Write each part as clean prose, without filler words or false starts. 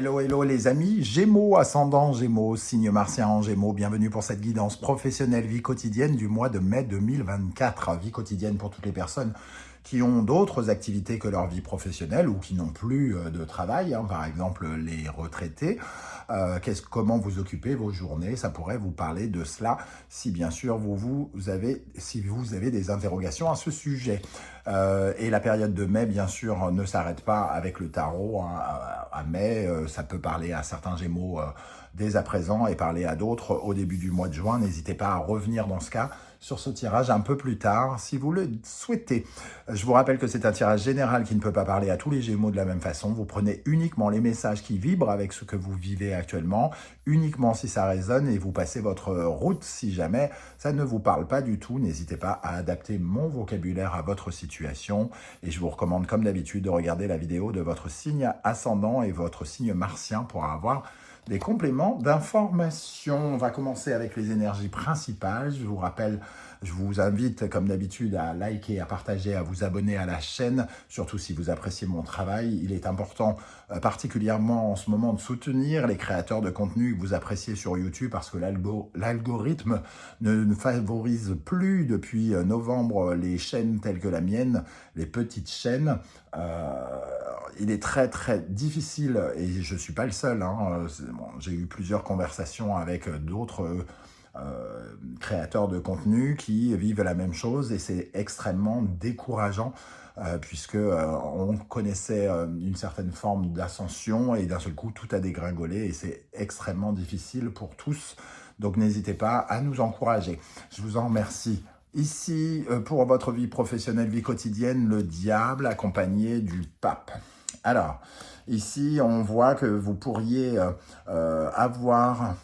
Hello, hello les amis, Gémeaux, ascendant Gémeaux, signe martien en Gémeaux, bienvenue pour cette guidance professionnelle vie quotidienne du mois de mai 2024. Vie quotidienne pour toutes les personnes qui ont d'autres activités que leur vie professionnelle ou qui n'ont plus de travail, par exemple les retraités. Comment vous occupez vos journées, ça pourrait vous parler de cela si bien sûr vous avez des interrogations à ce sujet. Et la période de mai, bien sûr, ne s'arrête pas avec le tarot. À mai, ça peut parler à certains Gémeaux dès à présent et parler à d'autres au début du mois de juin. N'hésitez pas à revenir dans ce cas sur ce tirage un peu plus tard si vous le souhaitez. Je vous rappelle que c'est un tirage général qui ne peut pas parler à tous les Gémeaux de la même façon. Vous prenez uniquement les messages qui vibrent avec ce que vous vivez actuellement, uniquement si ça résonne, et vous passez votre route si jamais ça ne vous parle pas du tout. N'hésitez pas à adapter mon vocabulaire à votre situation et je vous recommande comme d'habitude de regarder la vidéo de votre signe ascendant et votre signe martien pour avoir des compléments d'information. On va commencer avec les énergies principales. Je vous rappelle, je vous invite comme d'habitude à liker, à partager, à vous abonner à la chaîne, surtout si vous appréciez mon travail. Il est important, particulièrement en ce moment, de soutenir les créateurs de contenu que vous appréciez sur YouTube parce que l'algorithme ne favorise plus depuis novembre les chaînes telles que la mienne, les petites chaînes. Il est très très difficile, et je ne suis pas le seul, j'ai eu plusieurs conversations avec d'autres créateurs de contenu qui vivent la même chose et c'est extrêmement décourageant puisque on connaissait une certaine forme d'ascension et d'un seul coup tout a dégringolé et c'est extrêmement difficile pour tous. Donc n'hésitez pas à nous encourager. Je vous en remercie. Ici, pour votre vie professionnelle, vie quotidienne, le diable accompagné du pape. Alors, ici, on voit que vous pourriez avoir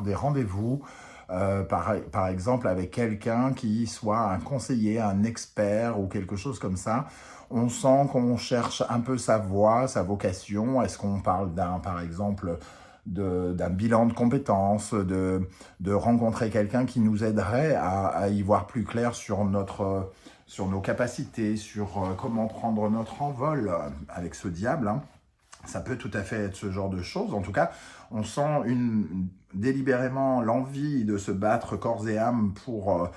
des rendez-vous, par exemple, avec quelqu'un qui soit un conseiller, un expert ou quelque chose comme ça. On sent qu'on cherche un peu sa voie, sa vocation. Est-ce qu'on parle par exemple, d'un bilan de compétences, de rencontrer quelqu'un qui nous aiderait à y voir plus clair sur nos capacités, sur comment prendre notre envol avec ce diable, Ça peut tout à fait être ce genre de choses. En tout cas, on sent délibérément l'envie de se battre corps et âme pour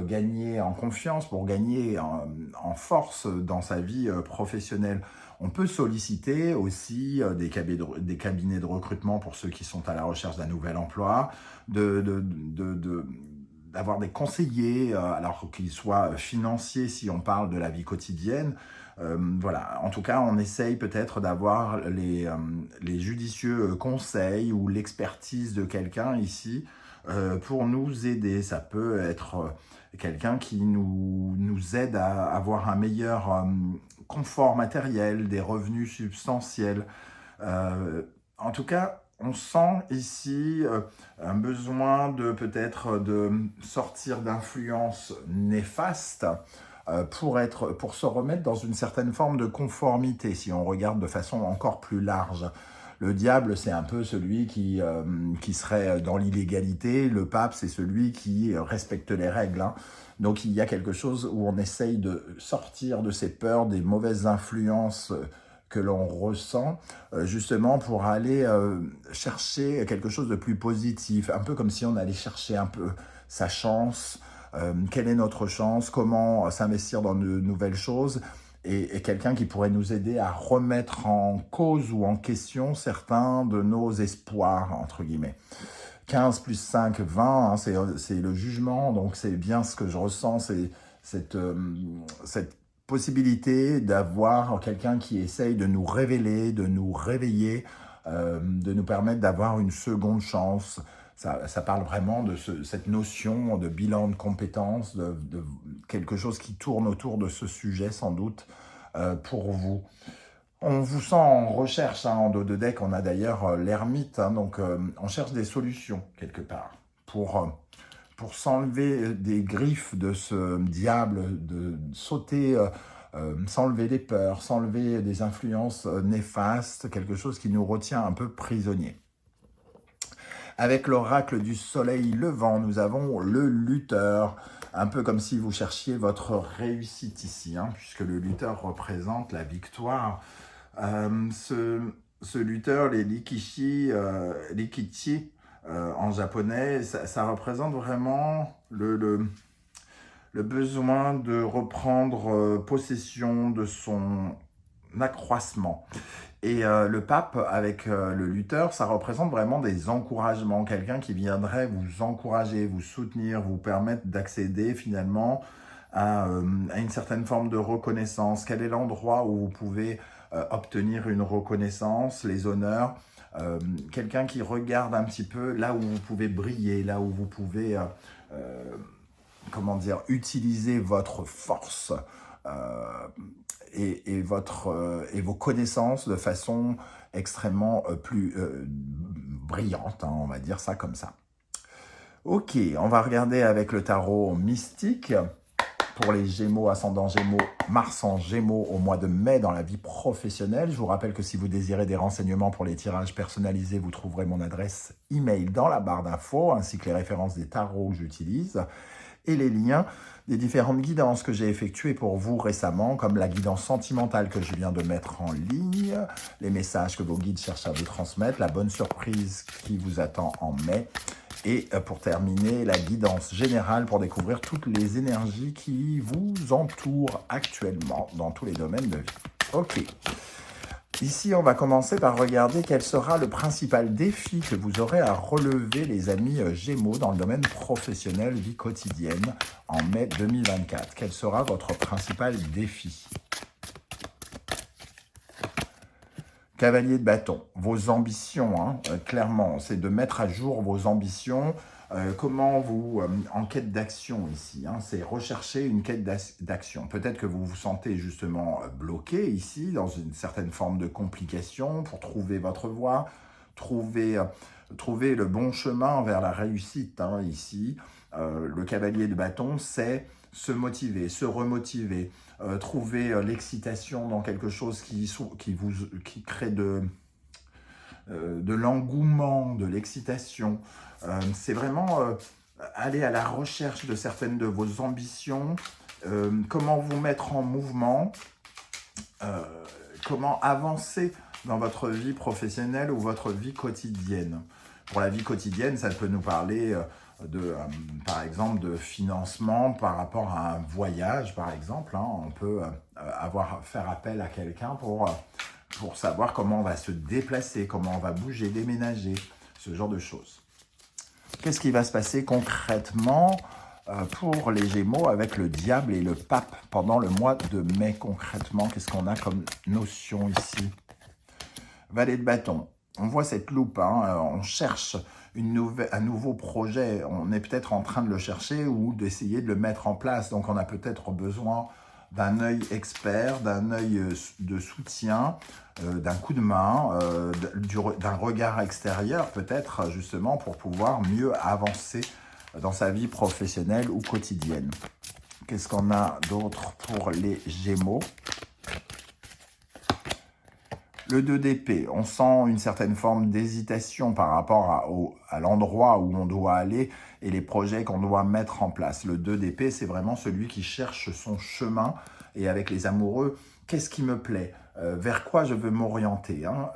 gagner en confiance, pour gagner en force dans sa vie professionnelle. On peut solliciter aussi des cabinets de recrutement pour ceux qui sont à la recherche d'un nouvel emploi, d'avoir des conseillers, alors qu'ils soient financiers si on parle de la vie quotidienne. Voilà, en tout cas, on essaye peut-être d'avoir les judicieux conseils ou l'expertise de quelqu'un ici pour nous aider. Ça peut être quelqu'un qui nous aide à avoir un meilleur confort matériel, des revenus substantiels. En tout cas, on sent ici un besoin peut-être de sortir d'influences néfastes pour se remettre dans une certaine forme de conformité, si on regarde de façon encore plus large. Le diable, c'est un peu celui qui serait dans l'illégalité. Le pape, c'est celui qui respecte les règles. Donc, il y a quelque chose où on essaye de sortir de ces peurs, des mauvaises influences que l'on ressent, justement pour aller chercher quelque chose de plus positif. Un peu comme si on allait chercher un peu sa chance. Quelle est notre chance, comment s'investir dans de nouvelles choses et quelqu'un qui pourrait nous aider à remettre en cause ou en question certains de nos espoirs, entre guillemets. 15 plus 5, 20, c'est le jugement, donc c'est bien ce que je ressens, c'est cette possibilité d'avoir quelqu'un qui essaye de nous révéler, de nous réveiller, de nous permettre d'avoir une seconde chance. Ça parle vraiment de cette notion de bilan de compétences, de quelque chose qui tourne autour de ce sujet sans doute pour vous. On vous sent en recherche, en dos de deck, on a d'ailleurs l'ermite, donc on cherche des solutions quelque part pour s'enlever des griffes de ce diable, de sauter, s'enlever des peurs, s'enlever des influences néfastes, quelque chose qui nous retient un peu prisonniers. Avec l'oracle du soleil levant, nous avons le lutteur, un peu comme si vous cherchiez votre réussite ici, puisque le lutteur représente la victoire. Ce lutteur, les Rikichi, en japonais, ça représente vraiment le besoin de reprendre possession de son accroissement. Et le pape, avec le lutteur, ça représente vraiment des encouragements. Quelqu'un qui viendrait vous encourager, vous soutenir, vous permettre d'accéder finalement à une certaine forme de reconnaissance. Quel est l'endroit où vous pouvez obtenir une reconnaissance, les honneurs, quelqu'un qui regarde un petit peu là où vous pouvez briller, là où vous pouvez, comment dire, utiliser votre force et vos connaissances de façon extrêmement plus brillante, hein, on va dire ça comme ça. Ok, on va regarder avec le tarot mystique. Pour les Gémeaux, ascendant Gémeaux, Mars en Gémeaux au mois de mai dans la vie professionnelle. Je vous rappelle que si vous désirez des renseignements pour les tirages personnalisés, vous trouverez mon adresse email dans la barre d'infos, ainsi que les références des tarots que j'utilise et les liens des différentes guidances que j'ai effectuées pour vous récemment, comme la guidance sentimentale que je viens de mettre en ligne, les messages que vos guides cherchent à vous transmettre, la bonne surprise qui vous attend en mai, et pour terminer, la guidance générale pour découvrir toutes les énergies qui vous entourent actuellement dans tous les domaines de vie. Ok. Ici, on va commencer par regarder quel sera le principal défi que vous aurez à relever, les amis Gémeaux, dans le domaine professionnel, vie quotidienne, en mai 2024. Quel sera votre principal défi? Cavalier de bâton, vos ambitions, hein, clairement, c'est de mettre à jour vos ambitions. Comment vous, en quête d'action ici, hein, c'est rechercher une quête d'action. Peut-être que vous vous sentez justement bloqué ici, dans une certaine forme de complication pour trouver votre voie, trouver le bon chemin vers la réussite, hein, ici. Le cavalier de bâton, c'est se motiver, se remotiver, trouver l'excitation dans quelque chose qui crée de l'engouement, de l'excitation. C'est vraiment aller à la recherche de certaines de vos ambitions, comment vous mettre en mouvement, comment avancer dans votre vie professionnelle ou votre vie quotidienne. Pour la vie quotidienne, ça peut nous parler par exemple, de financement par rapport à un voyage, par exemple. Hein. On peut faire appel à quelqu'un pour savoir comment on va se déplacer, comment on va bouger, déménager, ce genre de choses. Qu'est-ce qui va se passer concrètement pour les Gémeaux avec le diable et le pape pendant le mois de mai concrètement? Qu'est-ce qu'on a comme notion ici? Valet de bâton. On voit cette loupe, hein, on cherche un nouveau projet, on est peut-être en train de le chercher ou d'essayer de le mettre en place. Donc on a peut-être besoin d'un œil expert, d'un œil de soutien, d'un coup de main, d'un regard extérieur peut-être justement pour pouvoir mieux avancer dans sa vie professionnelle ou quotidienne. Qu'est-ce qu'on a d'autre pour les Gémeaux? Le 2 d'épée, on sent une certaine forme d'hésitation par rapport à l'endroit où on doit aller et les projets qu'on doit mettre en place. Le 2 d'épée, c'est vraiment celui qui cherche son chemin. Et avec les amoureux, qu'est-ce qui me plaît? Vers quoi je veux m'orienter, hein?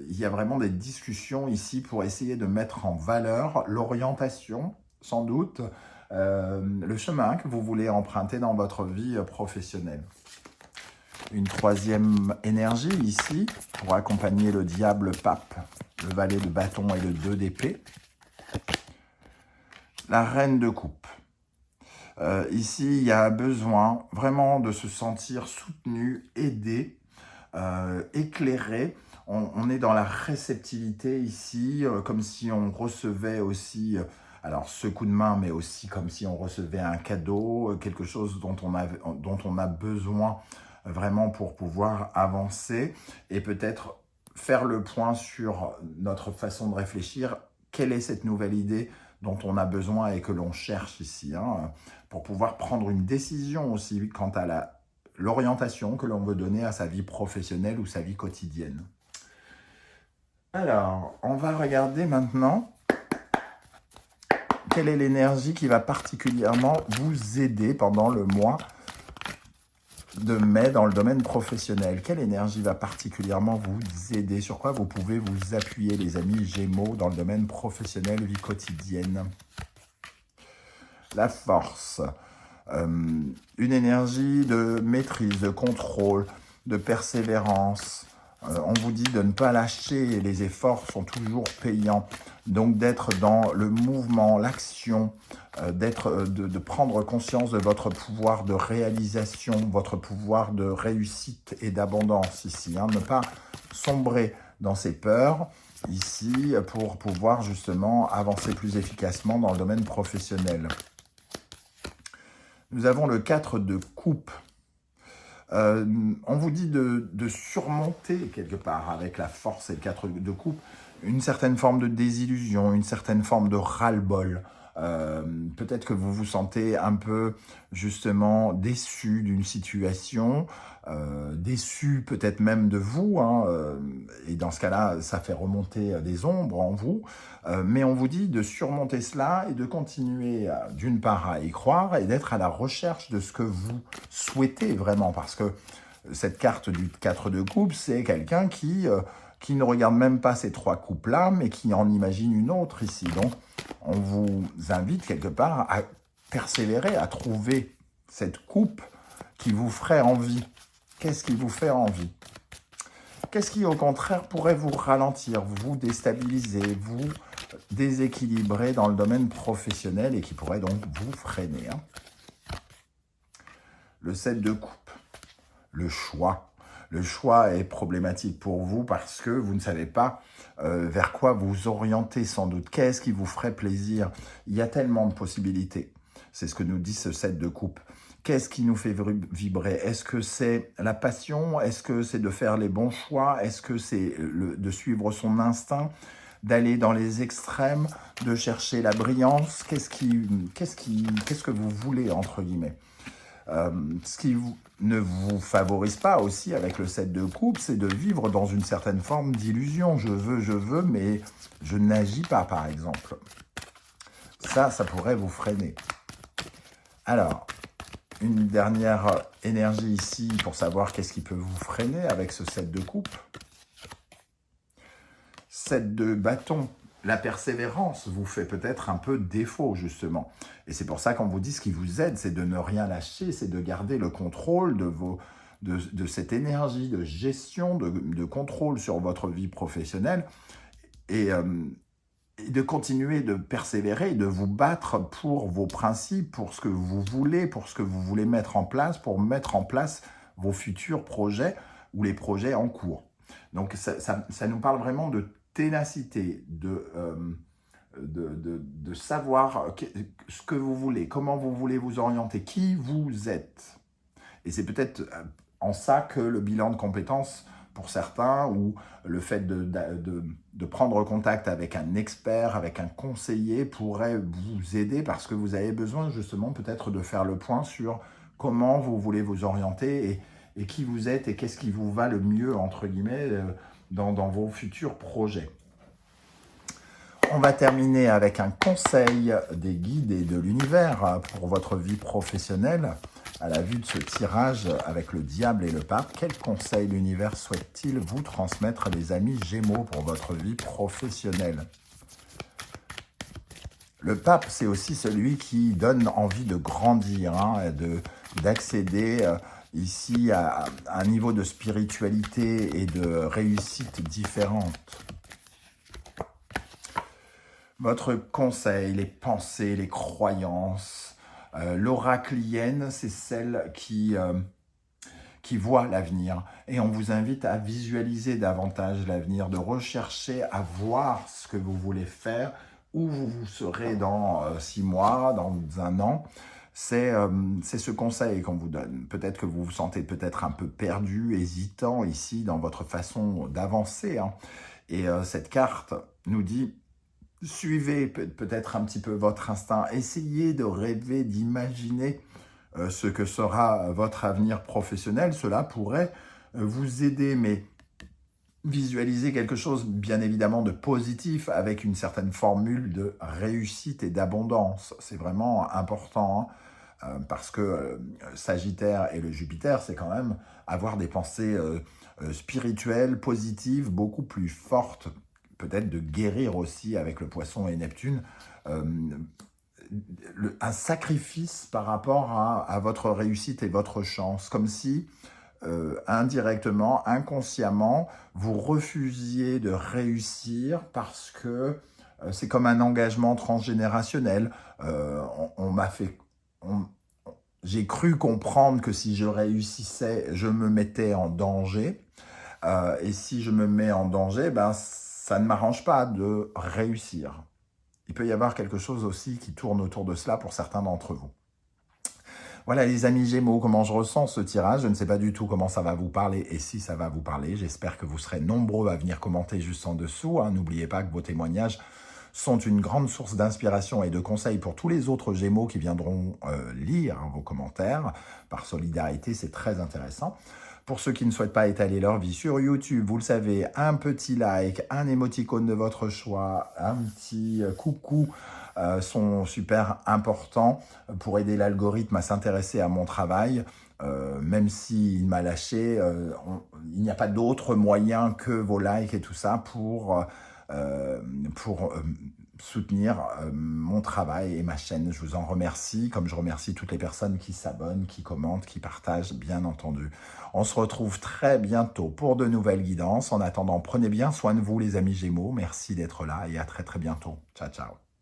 Il y a vraiment des discussions ici pour essayer de mettre en valeur l'orientation, sans doute, le chemin que vous voulez emprunter dans votre vie professionnelle. Une troisième énergie ici, pour accompagner le diable pape, le valet de bâton et le 2 d'épée. La reine de coupe. Ici, il y a besoin vraiment de se sentir soutenu, aidé, éclairé. On est dans la réceptivité ici, comme si on recevait aussi, alors ce coup de main, mais aussi comme si on recevait un cadeau, quelque chose dont on a besoin vraiment pour pouvoir avancer et peut-être faire le point sur notre façon de réfléchir. Quelle est cette nouvelle idée dont on a besoin et que l'on cherche ici, hein, pour pouvoir prendre une décision aussi quant à l'orientation que l'on veut donner à sa vie professionnelle ou sa vie quotidienne. Alors, on va regarder maintenant quelle est l'énergie qui va particulièrement vous aider pendant le mois de mai dans le domaine professionnel. Quelle énergie va particulièrement vous aider? Sur quoi vous pouvez vous appuyer, les amis Gémeaux, dans le domaine professionnel, vie quotidienne? La force. Une énergie de maîtrise, de contrôle, de persévérance. On vous dit de ne pas lâcher, les efforts sont toujours payants. Donc d'être dans le mouvement, l'action, de prendre conscience de votre pouvoir de réalisation, votre pouvoir de réussite et d'abondance ici. Ne pas sombrer dans ces peurs ici pour pouvoir justement avancer plus efficacement dans le domaine professionnel. Nous avons le 4 de coupe. On vous dit de surmonter quelque part avec la force et le 4 de coupe une certaine forme de désillusion, une certaine forme de ras-le-bol. Peut-être que vous vous sentez un peu justement déçu d'une situation, déçu peut-être même de vous, et dans ce cas-là, ça fait remonter des ombres en vous, mais on vous dit de surmonter cela et de continuer d'une part à y croire et d'être à la recherche de ce que vous souhaitez vraiment, parce que cette carte du 4 de coupe, c'est quelqu'un qui ne regarde même pas ces 3 coupes-là, mais qui en imagine une autre ici. Donc, on vous invite quelque part à persévérer, à trouver cette coupe qui vous ferait envie. Qu'est-ce qui vous fait envie? Qu'est-ce qui, au contraire, pourrait vous ralentir, vous déstabiliser, vous déséquilibrer dans le domaine professionnel et qui pourrait donc vous freiner? Le 7 de coupe, le choix. Le choix est problématique pour vous parce que vous ne savez pas vers quoi vous orienter sans doute. Qu'est-ce qui vous ferait plaisir? Il y a tellement de possibilités. C'est ce que nous dit ce 7 de coupe. Qu'est-ce qui nous fait vibrer? Est-ce que c'est la passion? Est-ce que c'est de faire les bons choix? Est-ce que c'est de suivre son instinct? D'aller dans les extrêmes? De chercher la brillance? Qu'est-ce que vous voulez, entre guillemets? Ce qui ne vous favorise pas aussi avec le 7 de coupe, c'est de vivre dans une certaine forme d'illusion. Je veux, mais je n'agis pas, par exemple. Ça pourrait vous freiner. Alors, une dernière énergie ici pour savoir qu'est-ce qui peut vous freiner avec ce 7 de coupe. 7 de bâton. La persévérance vous fait peut-être un peu défaut, justement. Et c'est pour ça qu'on vous dit ce qui vous aide, c'est de ne rien lâcher, c'est de garder le contrôle de cette énergie de gestion, de contrôle sur votre vie professionnelle et de continuer de persévérer, de vous battre pour vos principes, pour ce que vous voulez, pour ce que vous voulez mettre en place, pour mettre en place vos futurs projets ou les projets en cours. Donc ça nous parle vraiment de ténacité, de savoir ce que vous voulez, comment vous voulez vous orienter, qui vous êtes. Et c'est peut-être en ça que le bilan de compétences, pour certains, ou le fait de prendre contact avec un expert, avec un conseiller, pourrait vous aider parce que vous avez besoin justement peut-être de faire le point sur comment vous voulez vous orienter et qui vous êtes et qu'est-ce qui vous va le mieux, entre guillemets, dans vos futurs projets. On va terminer avec un conseil des guides et de l'univers pour votre vie professionnelle. À la vue de ce tirage avec le diable et le pape, quel conseil l'univers souhaite-t-il vous transmettre, les amis Gémeaux, pour votre vie professionnelle? Le pape, c'est aussi celui qui donne envie de grandir, d'accéder ici à un niveau de spiritualité et de réussite différente. Votre conseil, les pensées, les croyances, l'oraclienne, c'est celle qui voit l'avenir. Et on vous invite à visualiser davantage l'avenir, de rechercher à voir ce que vous voulez faire, où vous serez dans 6 mois, dans 1 an. C'est ce conseil qu'on vous donne. Peut-être que vous vous sentez peut-être un peu perdu, hésitant ici dans votre façon d'avancer. Et cette carte nous dit: suivez peut-être un petit peu votre instinct, essayez de rêver, d'imaginer ce que sera votre avenir professionnel. Cela pourrait vous aider, mais visualisez quelque chose bien évidemment de positif avec une certaine formule de réussite et d'abondance. C'est vraiment important. parce que Sagittaire et le Jupiter, c'est quand même avoir des pensées spirituelles, positives, beaucoup plus fortes, peut-être de guérir aussi avec le Poisson et Neptune, euh, un sacrifice par rapport à votre réussite et votre chance, comme si indirectement, inconsciemment, vous refusiez de réussir parce que c'est comme un engagement transgénérationnel. On m'a fait... j'ai cru comprendre que si je réussissais, je me mettais en danger. Et si je me mets en danger, ben, ça ne m'arrange pas de réussir. Il peut y avoir quelque chose aussi qui tourne autour de cela pour certains d'entre vous. Voilà les amis Gémeaux, comment je ressens ce tirage. Je ne sais pas du tout comment ça va vous parler et si ça va vous parler. J'espère que vous serez nombreux à venir commenter juste en dessous. N'oubliez pas que vos témoignages sont une grande source d'inspiration et de conseils pour tous les autres Gémeaux qui viendront lire vos commentaires. Par solidarité, c'est très intéressant. Pour ceux qui ne souhaitent pas étaler leur vie sur YouTube, vous le savez, un petit like, un émoticône de votre choix, un petit coucou sont super importants pour aider l'algorithme à s'intéresser à mon travail. Même s'il m'a lâché, il n'y a pas d'autre moyen que vos likes et tout ça pour soutenir mon travail et ma chaîne. Je vous en remercie, comme je remercie toutes les personnes qui s'abonnent, qui commentent, qui partagent, bien entendu. On se retrouve très bientôt pour de nouvelles guidances. En attendant, prenez bien soin de vous les amis Gémeaux. Merci d'être là et à très très bientôt. Ciao, ciao.